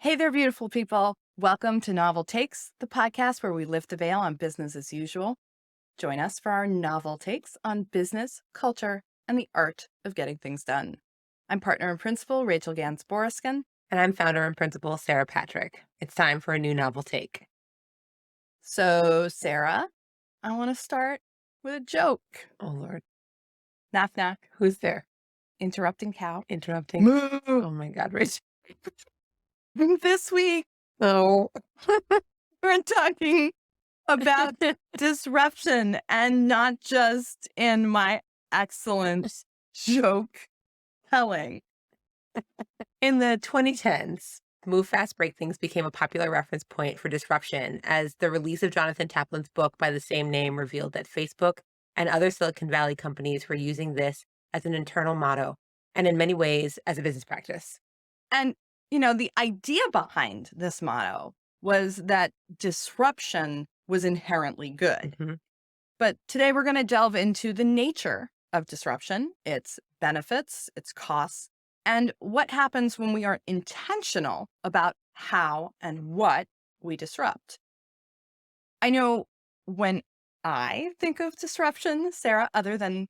Hey there, beautiful people. Welcome to Novel Takes, the podcast where we lift the veil on business as usual. Join us for our novel takes on business, culture, and the art of getting things done. I'm partner and principal Rachel Gans Boriskin. And I'm founder and principal Sarah Patrick. It's time for a new novel take. So, Sarah, I want to start with a joke. Oh, Lord. Knock, knock. Who's there? Interrupting cow. Interrupting. Moo. Oh, my God, Rich. This week, No. we're talking about disruption and not just in my excellent joke telling. In the 2010s, Move Fast, Break Things became a popular reference point for disruption as the release of Jonathan Taplin's book by the same name revealed that Facebook and other Silicon Valley companies were using this as an internal motto and in many ways as a business practice. And, the idea behind this motto was that disruption was inherently good. Mhm. But today we're going to delve into the nature of disruption, its benefits, its costs, and what happens when we are intentional about how and what we disrupt. I know when I think of disruption, Sarah, other than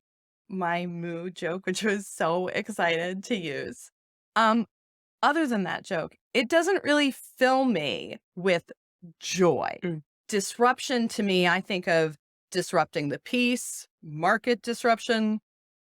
my moo joke, which I was so excited to use, um, other than that joke, it doesn't really fill me with joy. Mm. Disruption to me, I think of disrupting the peace, market disruption,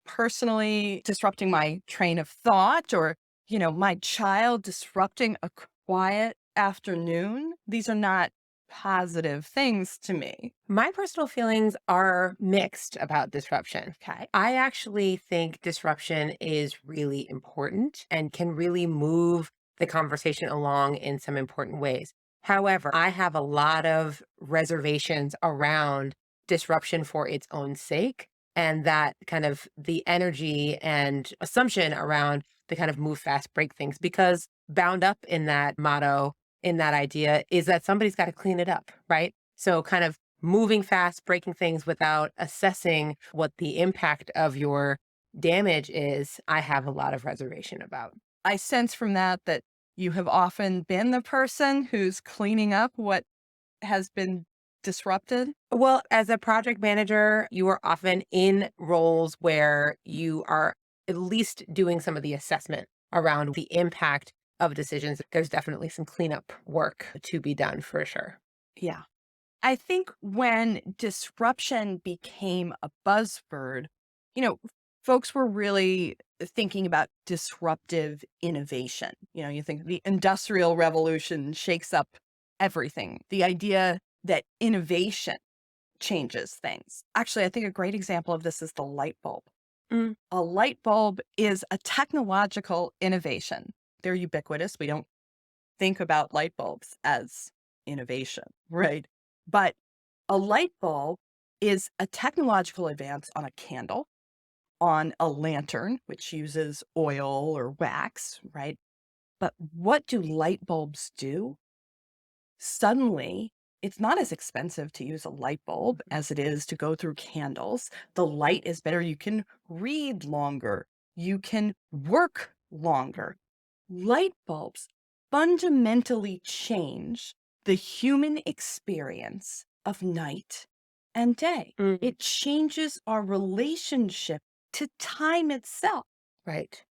personally disrupting my train of thought, or, my child disrupting a quiet afternoon. These are not positive things to me. My personal feelings are mixed about disruption. Okay. I actually think disruption is really important and can really move the conversation along in some important ways. However, I have a lot of reservations around disruption for its own sake and that kind of the energy and assumption around the kind of move fast, break things, because bound up in that motto, in that idea, is that somebody's got to clean it up, right? So, kind of moving fast, breaking things without assessing what the impact of your damage is, I have a lot of reservation about. I sense from that you have often been the person who's cleaning up what has been disrupted. Well, as a project manager, you are often in roles where you are at least doing some of the assessment around the impact of decisions. There's definitely some cleanup work to be done for sure. Yeah. I think when disruption became a buzzword, you know, folks were really thinking about disruptive innovation. You think the Industrial Revolution shakes up everything. The idea that innovation changes things. Actually, I think a great example of this is the light bulb. Mm, A light bulb is a technological innovation. They're ubiquitous. We don't think about light bulbs as innovation, right? But a light bulb is a technological advance on a candle, on a lantern, which uses oil or wax, right? But what do light bulbs do? Suddenly, it's not as expensive to use a light bulb as it is to go through candles. The light is better. You can read longer. You can work longer. Light bulbs fundamentally change the human experience of night and day. mm, It changes our relationship to time itself. right.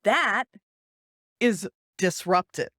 That is disruptive.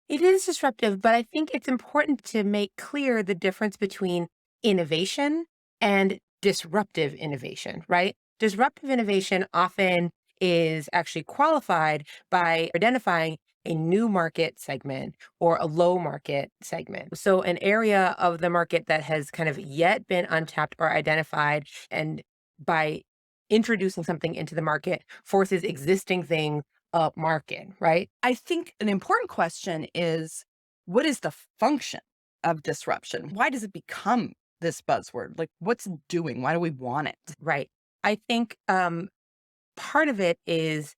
It is disruptive, but I think it's important to make clear the difference between innovation and disruptive innovation, right? Disruptive innovation often is actually qualified by identifying a new market segment or a low market segment. So, an area of the market that has kind of yet been untapped or identified, and by introducing something into the market, forces existing things up market, right? I think an important question is, what is the function of disruption? Why does it become this buzzword? Like, what's it doing? Why do we want it? Right. I think part of it is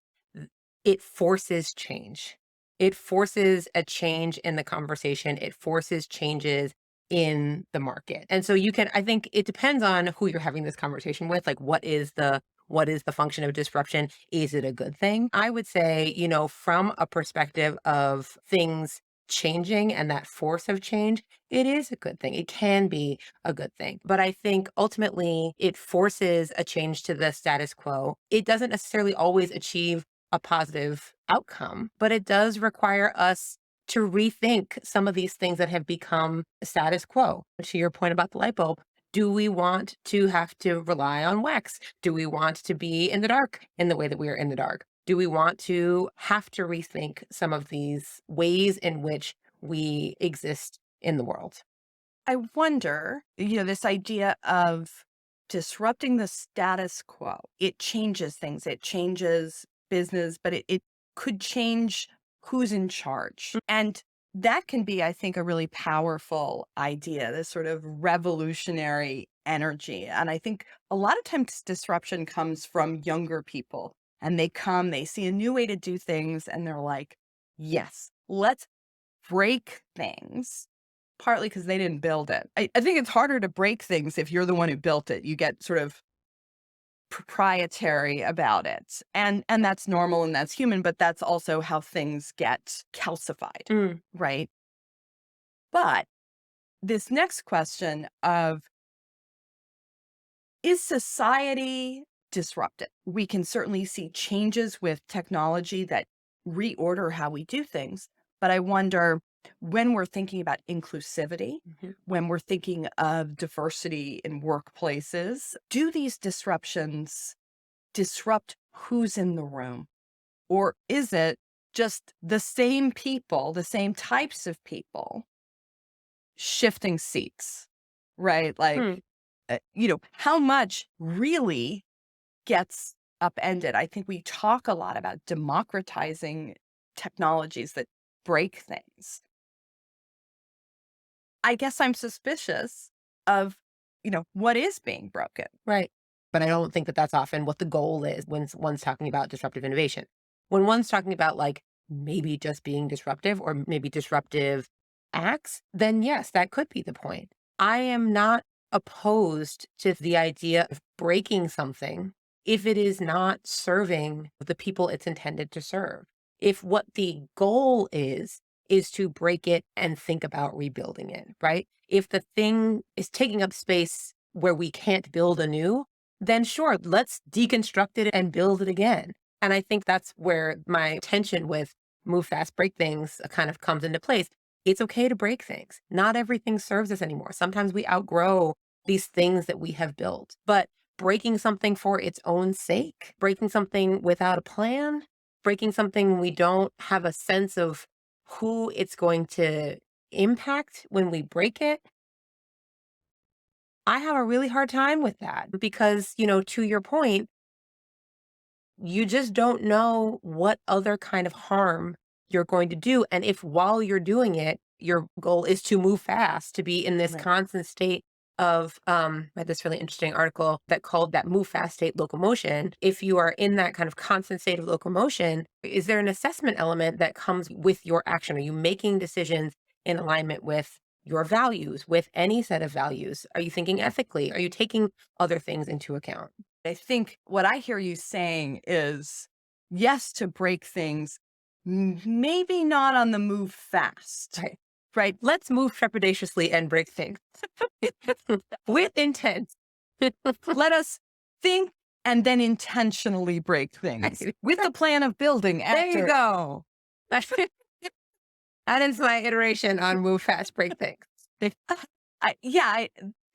it forces change. It forces a change in the conversation. It forces changes in the market. And so you can, I think it depends on who you're having this conversation with. Like, what is the what is the function of disruption? Is it a good thing? I would say, from a perspective of things changing and that force of change, it is a good thing. It can be a good thing. But I think ultimately it forces a change to the status quo. It doesn't necessarily always achieve a positive outcome, but it does require us to rethink some of these things that have become status quo. To your point about the light bulb, do we want to have to rely on wax? Do we want to be in the dark in the way that we are in the dark? Do we want to have to rethink some of these ways in which we exist in the world? I wonder, this idea of disrupting the status quo, it changes things, it changes business, but it could change who's in charge. And that can be, I think, a really powerful idea, this sort of revolutionary energy. And I think a lot of times disruption comes from younger people and they see a new way to do things and they're like, yes, let's break things, partly because they didn't build it. I think it's harder to break things if you're the one who built it. You get sort of proprietary about it. And that's normal and that's human, but that's also how things get calcified, Mm, right? But this next question of, is society disrupted? We can certainly see changes with technology that reorder how we do things. But I wonder, when we're thinking about inclusivity, mhm. when we're thinking of diversity in workplaces, do these disruptions disrupt who's in the room? Or is it just the same people, the same types of people shifting seats, right? Hmm. How much really gets upended? I think we talk a lot about democratizing technologies that break things. I guess I'm suspicious of, what is being broken. Right. But I don't think that that's often what the goal is when one's talking about disruptive innovation. When one's talking about like maybe just being disruptive or maybe disruptive acts, then yes, that could be the point. I am not opposed to the idea of breaking something if it is not serving the people it's intended to serve. If what the goal is to break it and think about rebuilding it, right? If the thing is taking up space where we can't build anew, then sure, let's deconstruct it and build it again. And I think that's where my tension with move fast, break things kind of comes into place. It's okay to break things. Not everything serves us anymore. Sometimes we outgrow these things that we have built, but breaking something for its own sake, breaking something without a plan, breaking something we don't have a sense of who it's going to impact when we break it, I have a really hard time with that because, to your point, you just don't know what other kind of harm you're going to do. And if while you're doing it, your goal is to move fast, to be in this Right. constant state of I had this really interesting article that called that move fast state locomotion. If you are in that kind of constant state of locomotion, is there an assessment element that comes with your action? Are you making decisions in alignment with your values, with any set of values? Are you thinking ethically? Are you taking other things into account? I think what I hear you saying is yes to break things, maybe not on the move fast, Right. right? Let's move trepidatiously and break things with intent. Let us think and then intentionally break things Right. with the plan of building There you after. go. That is my iteration on move fast, break things. Yeah,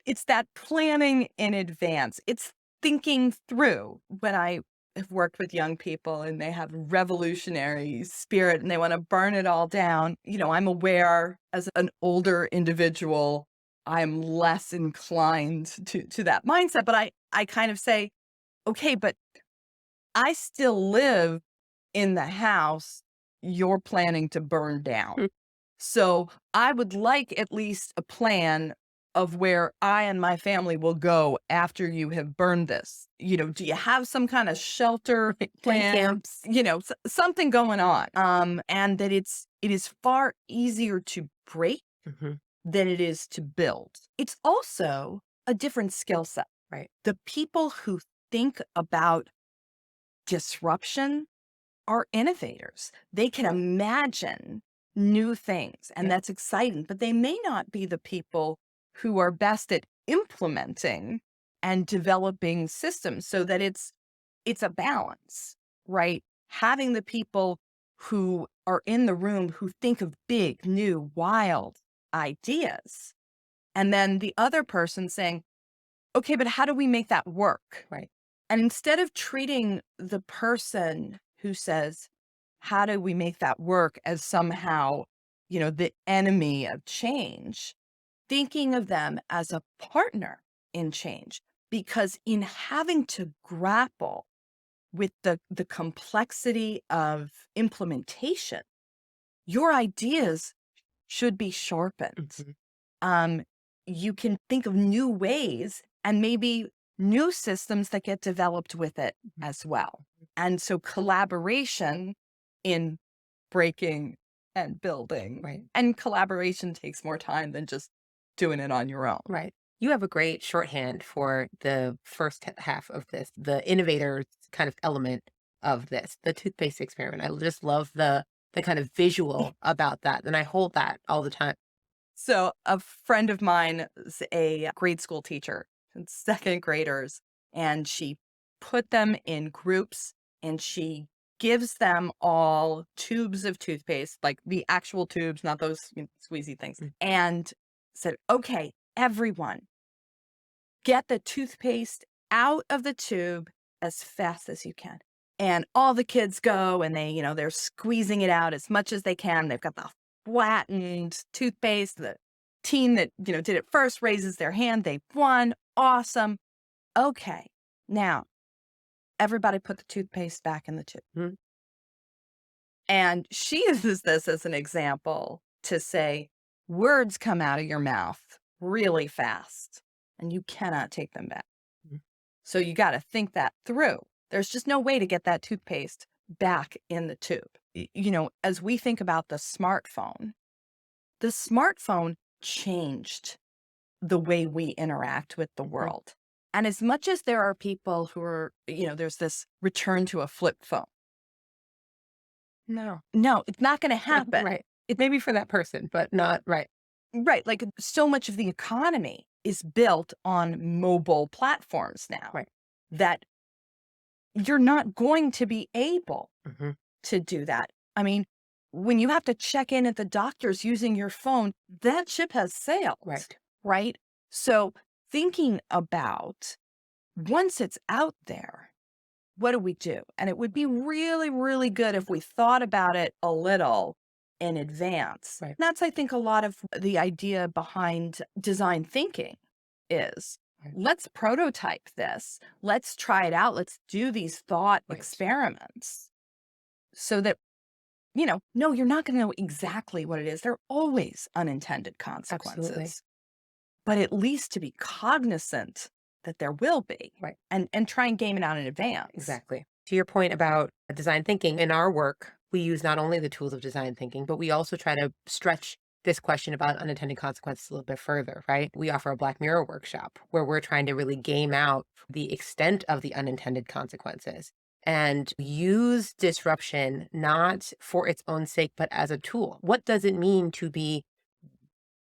it's that planning in advance. It's thinking through. When I have worked with young people and they have revolutionary spirit and they want to burn it all down, I'm aware as an older individual, I'm less inclined to that mindset. But I kind of say, okay, but I still live in the house you're planning to burn down. Mm, So I would like at least a plan of where I and my family will go after you have burned this. Do you have some kind of shelter tent plan? camps. Something going on. And that it is far easier to break Mhm. than it is to build. It's also a different skill set. Right. The people who think about disruption are innovators. They can imagine new things, and Yeah. that's exciting, but they may not be the people who are best at implementing and developing systems so that it's a balance, right? Having the people who are in the room who think of big, new, wild ideas, and then the other person saying, okay, but how do we make that work? Right. And instead of treating the person who says, how do we make that work as somehow, the enemy of change, thinking of them as a partner in change. Because in having to grapple with the complexity of implementation, your ideas should be sharpened. Mhm. Um, you can think of new ways and maybe new systems that get developed with it as well. And so collaboration in breaking and building, Right. and collaboration takes more time than just doing it on your own. Right. You have a great shorthand for the first half of this, the innovators kind of element of this, the toothpaste experiment. I just love the kind of visual about that. And I hold that all the time. So a friend of mine is a grade school teacher, and second graders, and she put them in groups and she gives them all tubes of toothpaste, like the actual tubes, not those squeezy things, Mm. and said, okay, everyone, get the toothpaste out of the tube as fast as you can. And all the kids go and they're squeezing it out as much as they can. They've got the flattened toothpaste. The team that, did it first raises their hand. They won. Awesome. Okay. Now, everybody put the toothpaste back in the tube. Mhm. And she uses this as an example to say, words come out of your mouth really fast and you cannot take them back. Mhm. So you got to think that through. There's just no way to get that toothpaste back in the tube. As we think about the smartphone changed the way we interact with the Mhm. world. And as much as there are people who are, there's this return to a flip phone. No. No, it's not going to happen. Right. It may be for that person, but not right. Right. Like so much of the economy is built on mobile platforms now Right. that you're not going to be able Hmm. to do that. I mean, when you have to check in at the doctor's using your phone, that ship has sailed. Right. Right. So thinking about once it's out there, what do we do? And it would be really, really good if we thought about it a little in advance. Right. That's, I think, a lot of the idea behind design thinking is Right. let's prototype this. Let's try it out. Let's do these thought Right. experiments so that, no, you're not going to know exactly what it is. There are always unintended consequences, Absolutely. but at least to be cognizant that there will be, Right. and try and game it out in advance. Exactly. To your point about design thinking, in our work, we use not only the tools of design thinking, but we also try to stretch this question about unintended consequences a little bit further, right? We offer a Black Mirror workshop where we're trying to really game out the extent of the unintended consequences and use disruption not for its own sake, but as a tool. What does it mean to be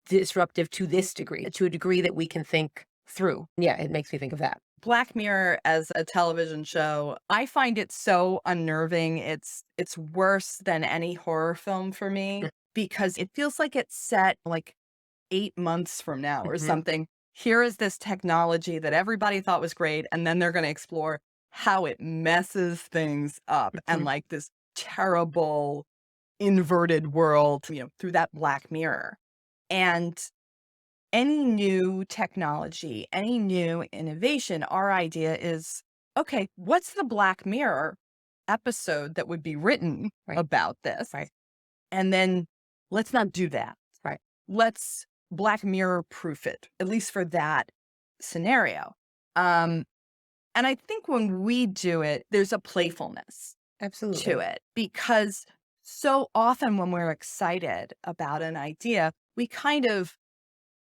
disruptive to this degree, to a degree that we can think through? Yeah, it makes me think of that. Black Mirror as a television show, I find it so unnerving. It's worse than any horror film for me because it feels like it's set like 8 months from now or Mhm. something. Here is this technology that everybody thought was great, and then they're going to explore how it messes things up and Mhm. like this terrible inverted world, through that Black Mirror. And any new technology, any new innovation, our idea is, okay, what's the Black Mirror episode that would be written Right. about this? Right. And then let's not do that. Right. Let's Black Mirror proof it, at least for that scenario. And I think when we do it, there's a playfulness to Absolutely. it because so often when we're excited about an idea, we kind of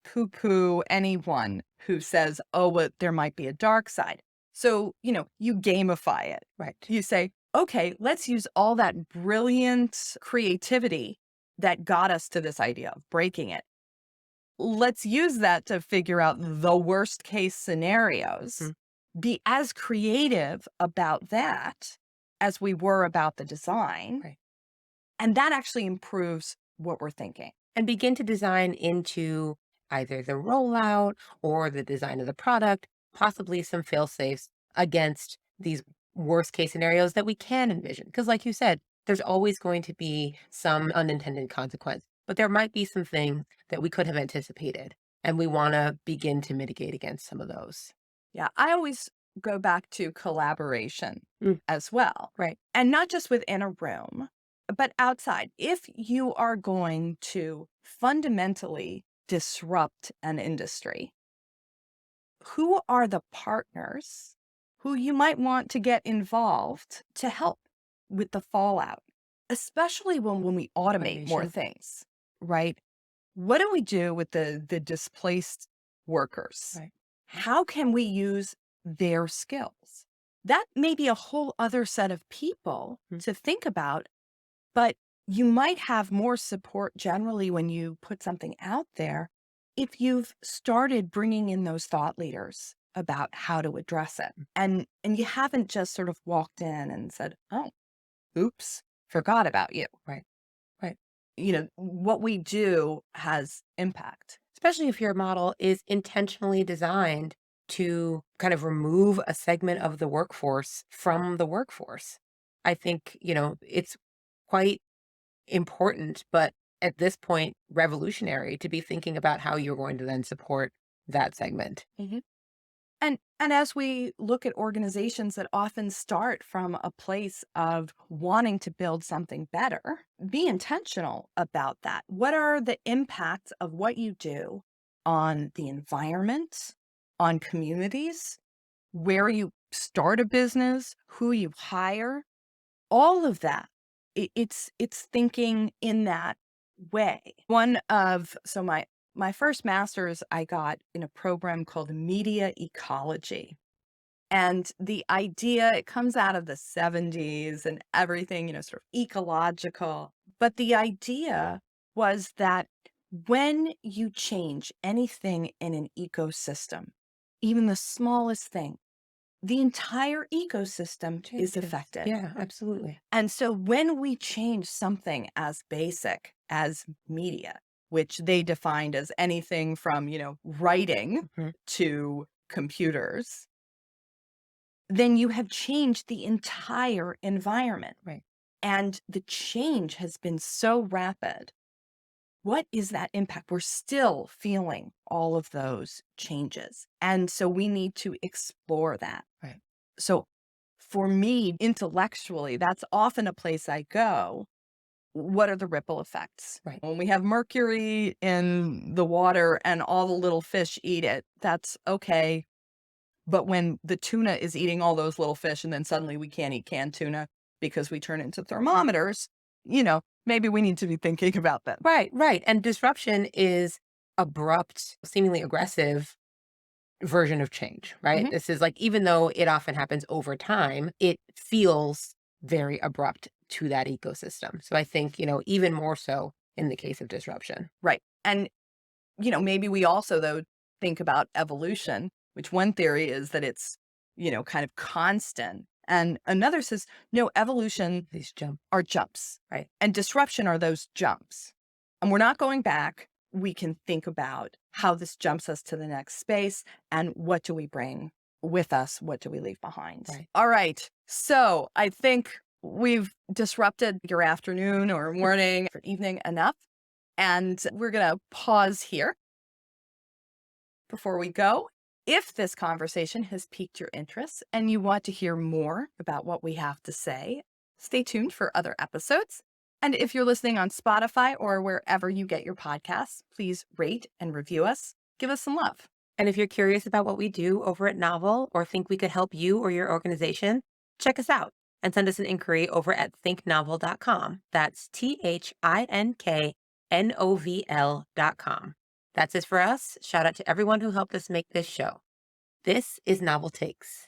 poo-poo anyone who says, oh, well, there might be a dark side. So, you gamify it. Right. You say, okay, let's use all that brilliant creativity that got us to this idea of breaking it. Let's use that to figure out the worst case scenarios, Mhm. be as creative about that as we were about the design. Right. And that actually improves what we're thinking. And begin to design into either the rollout or the design of the product, possibly some fail safes against these worst case scenarios that we can envision. Because, like you said, there's always going to be some unintended consequence, but there might be some things that we could have anticipated. And we want to begin to mitigate against some of those. Yeah, I always go back to collaboration Mm, as well. right. And not just within a room, but outside. If you are going to fundamentally disrupt an industry, who are the partners who you might want to get involved to help with the fallout, especially when we automate more Automation. things, right? What do we do with the displaced workers? Right. How can we use their skills? That may be a whole other set of people Mm, to think about, but you might have more support generally when you put something out there if you've started bringing in those thought leaders about how to address it. And you haven't just sort of walked in and said, "Oh, oops, forgot about you." right. Right. What we do has impact. Especially if your model is intentionally designed to kind of remove a segment of the workforce from the workforce. I think, it's quite important, but at this point, revolutionary to be thinking about how you're going to then support that segment. And as we look at organizations that often start from a place of wanting to build something better, be intentional about that. What are the impacts of what you do on the environment, on communities, where you start a business, who you hire, all of that. It's thinking in that way. My first master's I got in a program called media ecology. And the idea, it comes out of the 70s and everything, sort of ecological. But the idea was that when you change anything in an ecosystem, even the smallest thing, the entire ecosystem is Changes. affected. Yeah, absolutely. And so when we change something as basic as media, which they defined as anything from, writing Mhm. to computers, then you have changed the entire environment. Right. And the change has been so rapid. What is that impact? We're still feeling all of those changes. And so we need to explore that. Right. So for me, intellectually, that's often a place I go. What are the ripple effects? Right. When we have mercury in the water and all the little fish eat it, that's okay. But when the tuna is eating all those little fish and then suddenly we can't eat canned tuna because we turn into thermometers, maybe we need to be thinking about that. Right, right. And disruption is abrupt, seemingly aggressive version of change, right? Mhm. This is like, even though it often happens over time, it feels very abrupt to that ecosystem. So I think, even more so in the case of disruption. Right. And, maybe we also, though, think about evolution, which one theory is that it's, kind of constant. And another says, no, evolution These jump, are jumps, right? and disruption are those jumps. And we're not going back. We can think about how this jumps us to the next space and what do we bring with us? What do we leave behind? Right. All right. So I think we've disrupted your afternoon or morning or evening enough. And we're going to pause here before we go. If this conversation has piqued your interest and you want to hear more about what we have to say, stay tuned for other episodes. And if you're listening on Spotify or wherever you get your podcasts, please rate and review us. Give us some love. And if you're curious about what we do over at Novel or think we could help you or your organization, check us out and send us an inquiry over at thinknovel.com. That's THINKNOVL.com. That's it for us. Shout out to everyone who helped us make this show. This is Novel Takes.